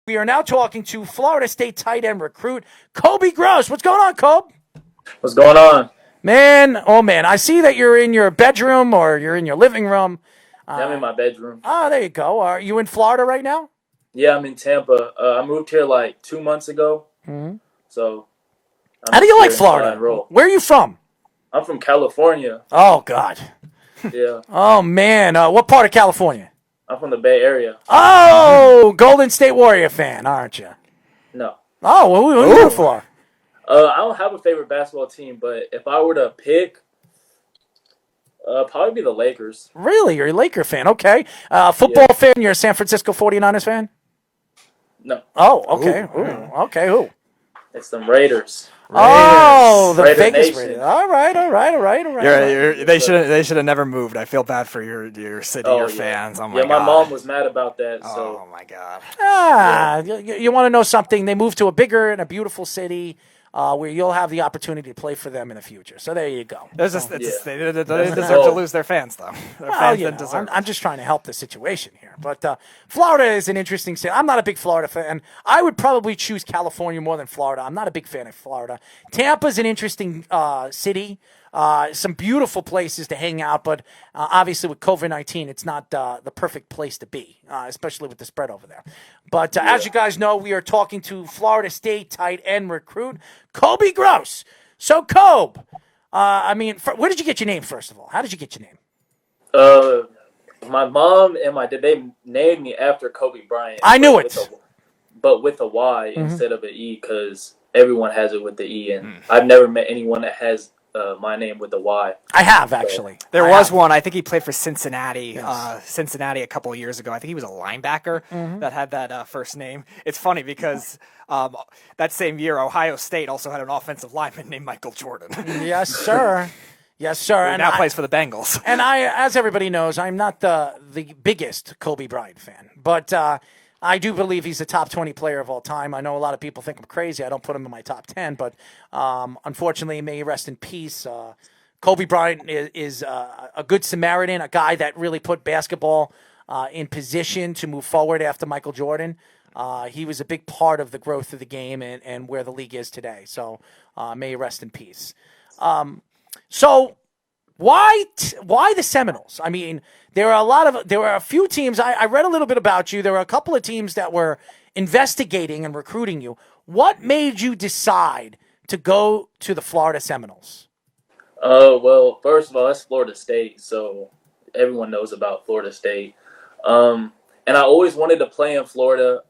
We are now talking to Florida State tight end recruit Coby Gross. What's going on, Cobe? What's going on? Man, oh man, I see that you're in your bedroom or you're in your living room. Yeah, I'm in my bedroom. There you go. Are you in Florida right now? Yeah, I'm in Tampa. I moved here like 2 months ago, so I'm How do just you like here until I Florida? enroll. Where are you from? I'm from California. Oh, God. Yeah, Oh, man. What part of California? I'm from the Bay Area. Oh, Golden State Warrior fan, aren't you? No, Oh, well, who are you rooting for? I don't have a favorite basketball team, but if I were to pick, probably be the Lakers. Really? You're a Laker fan. Okay. Yeah, Football fan, you're a San Francisco 49ers fan? no, Oh, okay. Ooh, okay, who? it's the Raiders. Oh, the Raider Vegas Nation. Raiders. All right. They should have never moved. I feel bad for your city, Oh your yeah, fans. Oh my yeah. My god. mom was mad about that. Oh So my god. You want to know something? They moved to a bigger and a beautiful city where you'll have the opportunity to play for them in the future. So there you go. They deserve to goal. lose their fans though. Their Well, fans you didn't know, deserve. I'm just trying to help the situation here. But Florida is an interesting state. I'm not a big Florida fan. I would probably choose California more than Florida. I'm not a big fan of Florida. Tampa's an interesting city. Some beautiful places to hang out, but obviously with COVID-19, it's not the perfect place to be, especially with the spread over there. But as you guys know, we are talking to Florida State tight end recruit Coby Gross. So, Cobe, where did you get your name, first of all? How did you get your name? my mom and my dad, they named me after Kobe Bryant. I knew but it. but with a Y instead of an E, because everyone has it with the E, and I've never met anyone that has my name with a Y. I have, actually. There I was have. one. I think he played for Cincinnati. Yes. Cincinnati a couple of years ago. I think he was a linebacker that had that first name. It's funny because that same year, Ohio State also had an offensive lineman named Michael Jordan. Yes, sir. Yes, sir. Who now plays for the Bengals. And as everybody knows, I'm not the biggest Kobe Bryant fan, but I do believe he's a top 20 player of all time. I know a lot of people think I'm crazy. I don't put him in my top 10, but unfortunately, may he rest in peace. Kobe Bryant is a good Samaritan, a guy that really put basketball in position to move forward after Michael Jordan. He was a big part of the growth of the game and where the league is today. So may he rest in peace. So why the Seminoles? I mean, there were a few teams. I read a little bit about you. There were a couple of teams that were investigating and recruiting you. What made you decide to go to the Florida Seminoles? Well, first of all, that's Florida State, so everyone knows about Florida State. And I always wanted to play in Florida,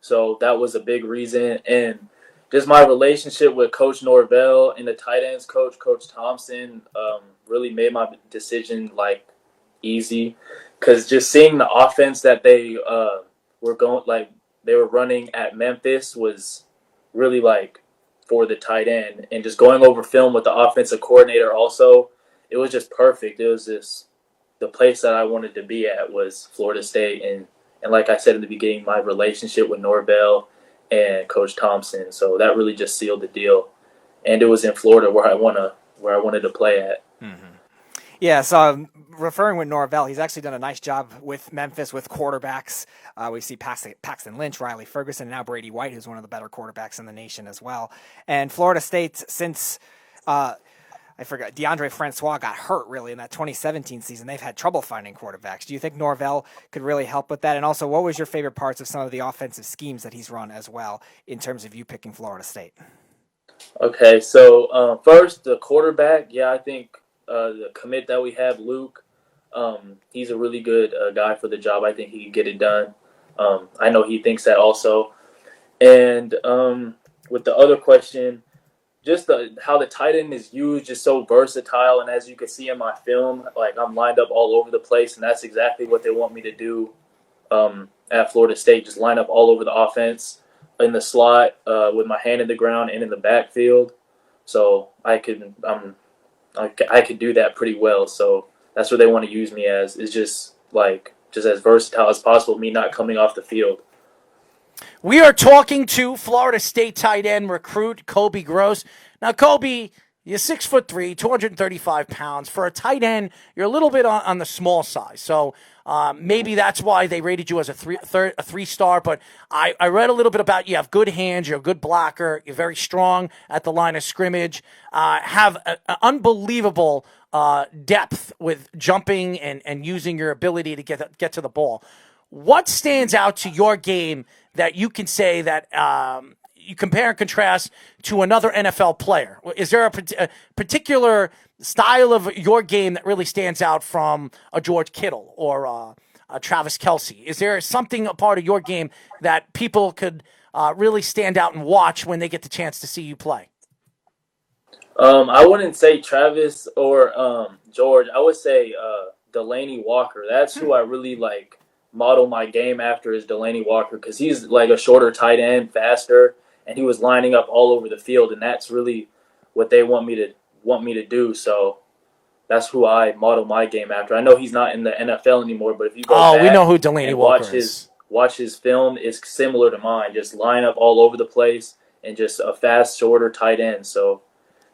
so that was a big reason. And just my relationship with Coach Norvell and the tight ends coach, Coach Thompson, really made my decision easy, because just seeing the offense that they were running at Memphis was really for the tight end, and just going over film with the offensive coordinator also, it was just perfect. It was just the place that I wanted to be at was Florida State, and like I said in the beginning, my relationship with Norvell and Coach Thompson, so that really just sealed the deal. And it was in Florida where I wanted to play at. Yeah, so referring with Norvell, he's actually done a nice job with Memphis with quarterbacks. We see Paxton Lynch, Riley Ferguson, and now Brady White, who's one of the better quarterbacks in the nation as well. And Florida State, since DeAndre Francois got hurt really in that 2017 season, they've had trouble finding quarterbacks. Do you think Norvell could really help with that? And also, what was your favorite parts of some of the offensive schemes that he's run as well in terms of you picking Florida State? Okay, so first, the quarterback, I think the commit that we have, Luke, he's a really good guy for the job. I think he can get it done. I know he thinks that also. And with the other question, just how the tight end is used, just so versatile. And as you can see in my film, I'm lined up all over the place, and that's exactly what they want me to do at Florida State, just line up all over the offense in the slot with my hand in the ground and in the backfield. So I could do that pretty well. So that's what they want to use me as, is just as versatile as possible, me not coming off the field. We are talking to Florida State tight end recruit Coby Gross. Now, Coby, you're 6'3", 235 pounds. For a tight end, you're a little bit on the small size. So Maybe that's why they rated you as a 3-star. But I read a little bit about you have good hands, you're a good blocker, you're very strong at the line of scrimmage, have an unbelievable depth with jumping and using your ability to get to the ball. What stands out to your game that you can say that you compare and contrast to another NFL player? Is there a particular style of your game that really stands out from a George Kittle or a Travis Kelce? Is there something, a part of your game that people could really stand out and watch when they get the chance to see you play? I wouldn't say Travis or George. I would say Delaney Walker. That's who I really like model my game after, is Delaney Walker, because he's like a shorter tight end, faster, and he was lining up all over the field, and that's really what they want me to do. So that's who I model my game after. I know he's not in the NFL anymore, but if you go back we know who Delaney Walker is. Watch his film, is similar to mine. Just line up all over the place and just a fast, shorter tight end. So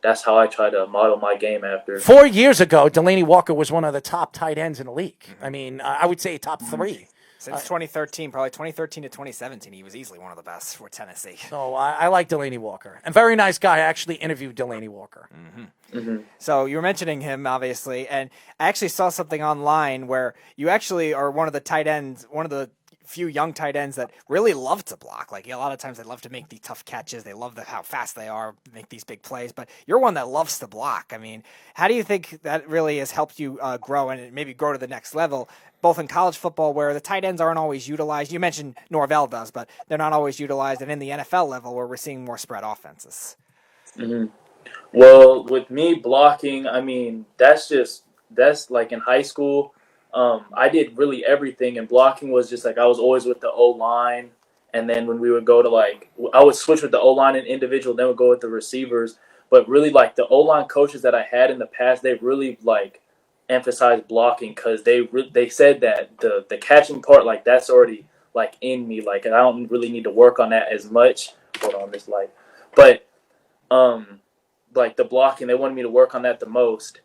that's how I try to model my game after. 4 years ago, Delaney Walker was one of the top tight ends in the league. I mean, I would say top 3. Since 2013, probably 2013 to 2017, he was easily one of the best for Tennessee. So I like Delaney Walker. And very nice guy. I actually interviewed Delaney Walker. Mm-hmm. Mm-hmm. So you were mentioning him, obviously, and I actually saw something online where you actually are one of the tight ends, one of the few young tight ends that really love to block. Like, a lot of times they love to make the tough catches. They love how fast they are, make these big plays. But you're one that loves to block. I mean, how do you think that really has helped you grow and maybe grow to the next level, both in college football where the tight ends aren't always utilized? You mentioned Norvell does, but they're not always utilized. And in the NFL level where we're seeing more spread offenses. Mm-hmm. Well, with me blocking, I mean, that's like in high school. I did really everything, and blocking was just like I was always with the O-line, and then when we would go to I would switch with the O-line and individual, then would go with the receivers. But really, like, the O-line coaches that I had in the past, they really emphasized blocking, because they said that the catching part, like, that's already in me, and I don't really need to work on that as much. Hold on, this light, but the blocking, they wanted me to work on that the most.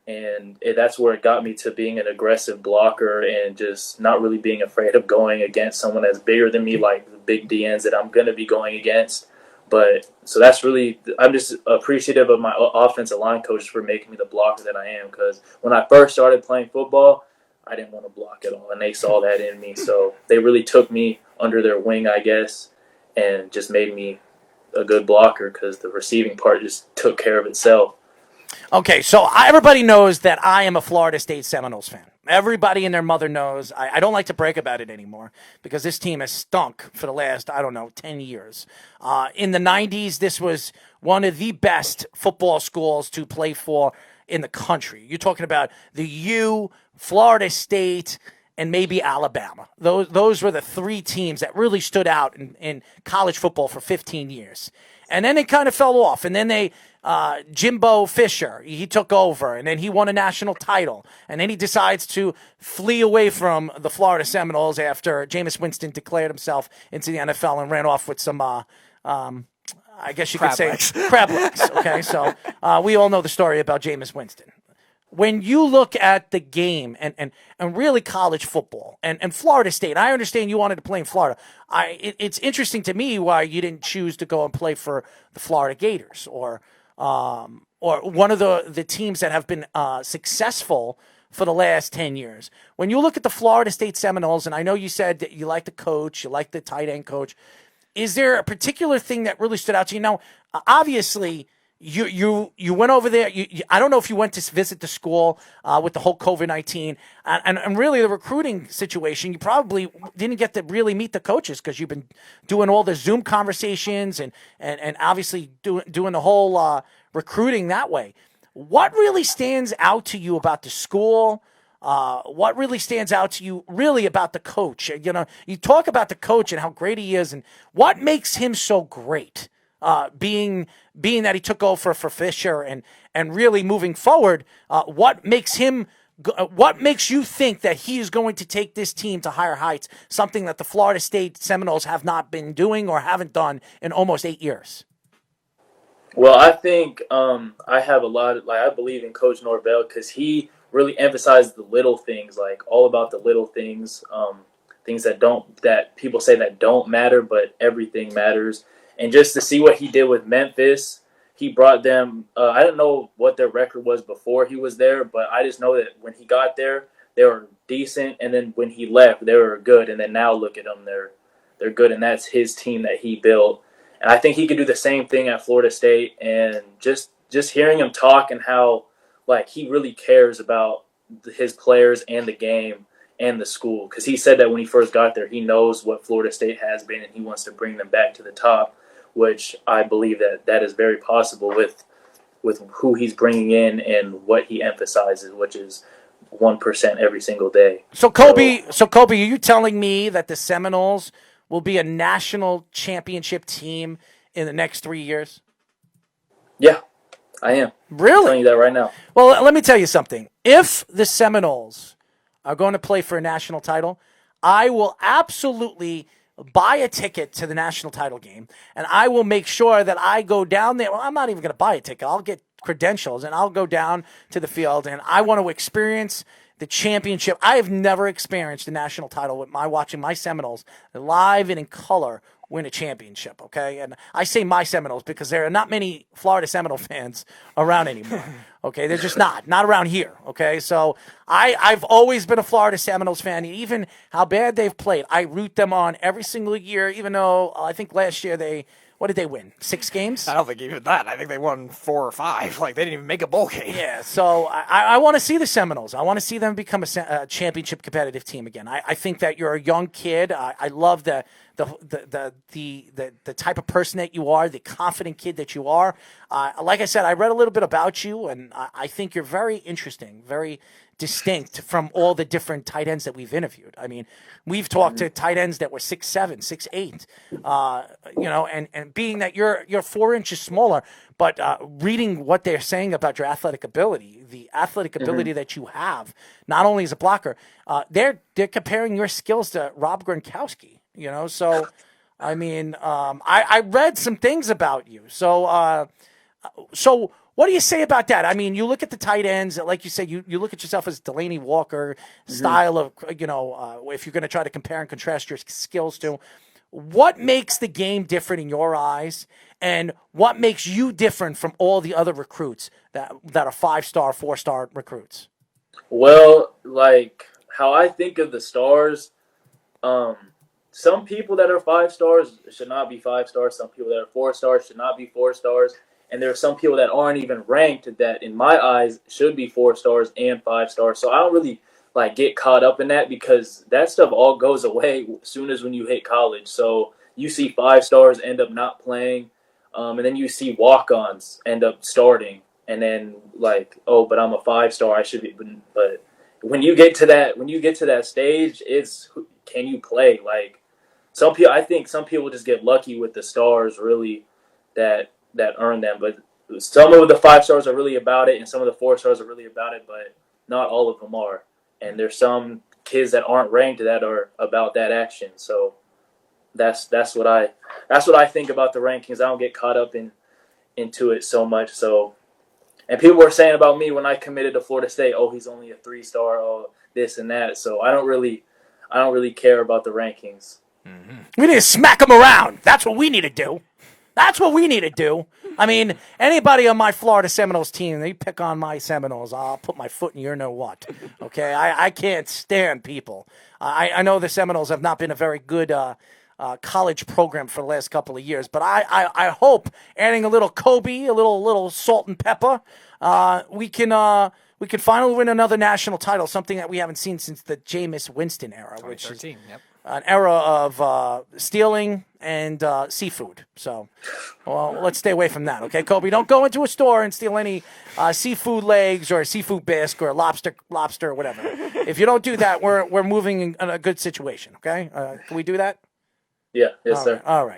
And that's where it got me to being an aggressive blocker and just not really being afraid of going against someone that's bigger than me, like the big DNs that I'm going to be going against. But so that's really, I'm just appreciative of my offensive line coaches for making me the blocker that I am. Because when I first started playing football, I didn't want to block at all. And they saw that in me. So they really took me under their wing, I guess, and just made me a good blocker, because the receiving part just took care of itself. Okay, so everybody knows that I am a Florida State Seminoles fan. Everybody and their mother knows. I don't like to brag about it anymore because this team has stunk for the last, 10 years. In the 90s, this was one of the best football schools to play for in the country. You're talking about the U, Florida State, and maybe Alabama. Those were the 3 teams that really stood out in college football for 15 years. And then it kind of fell off. And then Jimbo Fisher, he took over, and then he won a national title. And then he decides to flee away from the Florida Seminoles after Jameis Winston declared himself into the NFL and ran off with some, I guess you could say, crab legs. Okay, so we all know the story about Jameis Winston. When you look at the game and really college football and Florida State, I understand you wanted to play in Florida. It's interesting to me why you didn't choose to go and play for the Florida Gators or one of the teams that have been successful for the last 10 years. When you look at the Florida State Seminoles, and I know you said that you like the coach, you like the tight end coach, is there a particular thing that really stood out to you? Now, obviously, you went over there. I don't know if you went to visit the school with the whole COVID-19 and really the recruiting situation. You probably didn't get to really meet the coaches because you've been doing all the Zoom conversations and obviously doing the whole recruiting that way. What really stands out to you about the school? What really stands out to you really about the coach? You talk about the coach and how great he is, and what makes him so great. Being that he took over for Fisher and really moving forward, what makes you think that he is going to take this team to higher heights, something that the Florida State Seminoles have not been doing or haven't done in almost 8 years? Well, I think I have a lot of, I believe in Coach Norvell, because he really emphasized the little things, like all about the little things, things that people say that don't matter, but everything matters. And just to see what he did with Memphis, he brought them. I don't know what their record was before he was there, but I just know that when he got there, they were decent, and then when he left, they were good. And then now look at them, they're good, and that's his team that he built. And I think he could do the same thing at Florida State. And just hearing him talk and how like he really cares about his players and the game and the school, because he said that when he first got there, he knows what Florida State has been, and he wants to bring them back to the top, which I believe that is very possible with who he's bringing in and what he emphasizes, which is 1% every single day. So Coby, are you telling me that the Seminoles will be a national championship team in the next 3 years? Yeah, I am. Really? I'm telling you that right now. Well, let me tell you something. If the Seminoles are going to play for a national title, I will absolutely buy a ticket to the national title game, and I will make sure that I go down there. Well, I'm not even going to buy a ticket. I'll get credentials, and I'll go down to the field, and I want to experience the championship. I have never experienced the national title with watching my Seminoles live and in color win a championship, okay? And I say my Seminoles because there are not many Florida Seminole fans around anymore, okay? They're just not around here, okay? So I've always been a Florida Seminoles fan. Even how bad they've played, I root them on every single year, even though I think last year what did they win? 6 games? I don't think even that. I think they won 4 or 5. Like, they didn't even make a bowl game. Yeah, so I want to see the Seminoles. I want to see them become a championship competitive team again. I think that you're a young kid. I love the type of person that you are, the confident kid that you are. Like I said, I read a little bit about you, and I think you're very interesting, very distinct from all the different tight ends that we've interviewed. I mean, we've talked to tight ends that were 6'7", 6'8", and being that you're 4 inches smaller, but reading what they're saying about your athletic ability, the athletic ability that you have, not only as a blocker, they're comparing your skills to Rob Gronkowski. So I mean, I read some things about you. So what do you say about that? I mean, you look at the tight ends, like you said, you look at yourself as Delaney Walker style of, if you're going to try to compare and contrast your skills to. What makes the game different in your eyes, and what makes you different from all the other recruits that are 5-star, 4-star recruits? Well, like how I think of the stars, some people that are 5 stars should not be 5 stars. Some people that are 4 stars should not be 4 stars. And there are some people that aren't even ranked that, in my eyes, should be 4 stars and 5 stars. So I don't really get caught up in that, because that stuff all goes away as soon as when you hit college. So you see 5 stars end up not playing, and then you see walk-ons end up starting, and then but I'm a 5-star, I should be. But when you get to that stage, it's can you play? I think some people just get lucky with the stars, really, that earn them. But some of the 5 stars are really about it, and some of the 4 stars are really about it, but not all of them are. And there's some kids that aren't ranked that are about that action. So that's what I think about the rankings. I don't get caught up into it so much. So, and people were saying about me when I committed to Florida State, oh, he's only a 3-star, oh, this and that. So I don't really care about the rankings. We need to smack them around. That's what we need to do. That's what we need to do. I mean, anybody on my Florida Seminoles team, they pick on my Seminoles, I'll put my foot in your know what. Okay? I can't stand people. I know the Seminoles have not been a very good college program for the last couple of years, but I hope adding a little Coby, a little salt and pepper, we can finally win another national title, something that we haven't seen since the Jameis Winston era, which is an era of stealing and seafood. So, well, let's stay away from that, okay, Coby? Don't go into a store and steal any seafood legs or seafood bisque or lobster or whatever. If you don't do that, we're moving in a good situation, okay? Can we do that? Yeah, yes, sir. All right.